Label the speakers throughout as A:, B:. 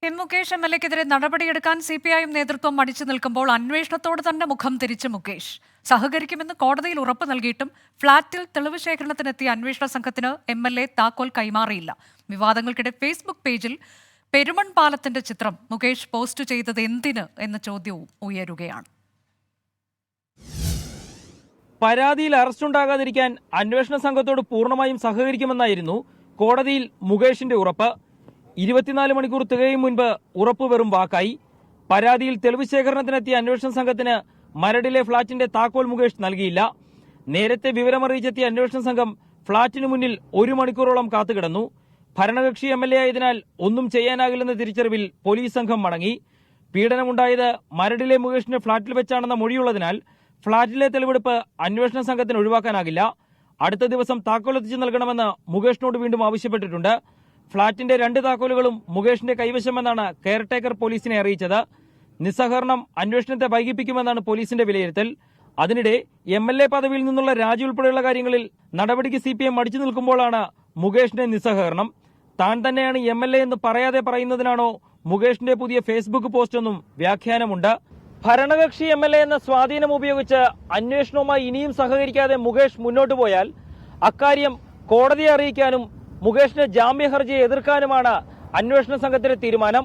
A: M Mukesh MLA-ക്കെതിരെ നടപടിയെടുക്കാൻ CPIM നേതൃത്വം മടിച്ചു നിൽക്കുമ്പോൾ അന്വേഷണത്തോട് തന്നെ മുഖം തിരിച്ച് മുകേഷ് സഹകരിക്കുമെന്ന് കോടതിയിൽ ഉറപ്പ് നൽകിയിട്ടും ഫ്ളാറ്റിൽ തെളിവ് ശേഖരണത്തിനെത്തിയ അന്വേഷണ സംഘത്തിന് MLA താക്കോൽ കൈമാറിയില്ല. വിവാദങ്ങൾക്കിടെ ഫേസ്ബുക്ക് പേജിൽ പെരുമൺ പാലത്തിന്റെ ചിത്രം മുകേഷ് പോസ്റ്റ് ചെയ്തത് എന്തിന് എന്ന ചോദ്യവും ഉയരുകയാണ്.
B: പരാതിയിൽ അറസ്റ്റുണ്ടാകാതിരിക്കാൻ അന്വേഷണ സംഘത്തോട് പൂർണ്ണമായും സഹകരിക്കുമെന്നായിരുന്നു കോടതിയിൽ മുകേഷിന്റെ ഉറപ്പ്. 24 മണിക്കൂർ തികയും മുൻപ് ഉറപ്പ് വെറും വാക്കായി. പരാതിയിൽ തെളിവ് ശേഖരണത്തിനെത്തിയ അന്വേഷണ സംഘത്തിന് മരടിലെ ഫ്ളാറ്റിന്റെ താക്കോൽ മുകേഷ് നൽകിയില്ല. നേരത്തെ വിവരമറിയിച്ചെത്തിയ അന്വേഷണ സംഘം ഫ്ളാറ്റിനു മുന്നിൽ 1 മണിക്കൂറോളം കാത്തുകിടന്നു. ഭരണകക്ഷി MLA ആയതിനാൽ ഒന്നും ചെയ്യാനാകില്ലെന്ന തിരിച്ചറിവിൽ പോലീസ് സംഘം മടങ്ങി. പീഡനമുണ്ടായത് മരടിലെ മുകേഷിന്റെ ഫ്ളാറ്റിൽ വെച്ചാണെന്ന മൊഴിയുള്ളതിനാൽ ഫ്ളാറ്റിലെ തെളിവെടുപ്പ് അന്വേഷണ സംഘത്തിന് ഒഴിവാക്കാനാകില്ല. അടുത്ത ദിവസം താക്കോലെത്തിച്ചു നൽകണമെന്ന് മുകേഷിനോട് വീണ്ടും ആവശ്യപ്പെട്ടിട്ടുണ്ട്. ഫ്ളാറ്റിന്റെ 2 താക്കോലുകളും മുകേഷിന്റെ കൈവശമെന്നാണ് കെയർടേക്കർ പോലീസിനെ അറിയിച്ചത്. നിസ്സഹകരണം അന്വേഷണത്തെ വൈകിപ്പിക്കുമെന്നാണ് പോലീസിന്റെ വിലയിരുത്തൽ. അതിനിടെ MLA പദവിയിൽ നിന്നുള്ള രാജി ഉൾപ്പെടെയുള്ള കാര്യങ്ങളിൽ നടപടിക്ക് CPM മടിച്ചു നിൽക്കുമ്പോഴാണ് മുകേഷിന്റെ നിസ്സഹകരണം. താൻ തന്നെയാണ് MLA എന്ന് പറയാതെ പറയുന്നതിനാണോ മുകേഷിന്റെ പുതിയ ഫേസ്ബുക്ക് പോസ്റ്റ് എന്നും വ്യാഖ്യാനമുണ്ട്. ഭരണകക്ഷി MLA എന്ന സ്വാധീനം ഉപയോഗിച്ച് അന്വേഷണവുമായി ഇനിയും സഹകരിക്കാതെ മുകേഷ് മുന്നോട്ടു പോയാൽ അക്കാര്യം കോടതിയെ അറിയിക്കാനും മുകേഷിന്റെ ജാമ്യ ഹർജിയെ എതിർക്കാനുമാണ് അന്വേഷണ സംഘത്തിന്റെ തീരുമാനം.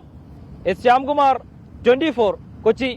B: എസ് ശ്യാംകുമാർ, 24, കൊച്ചി.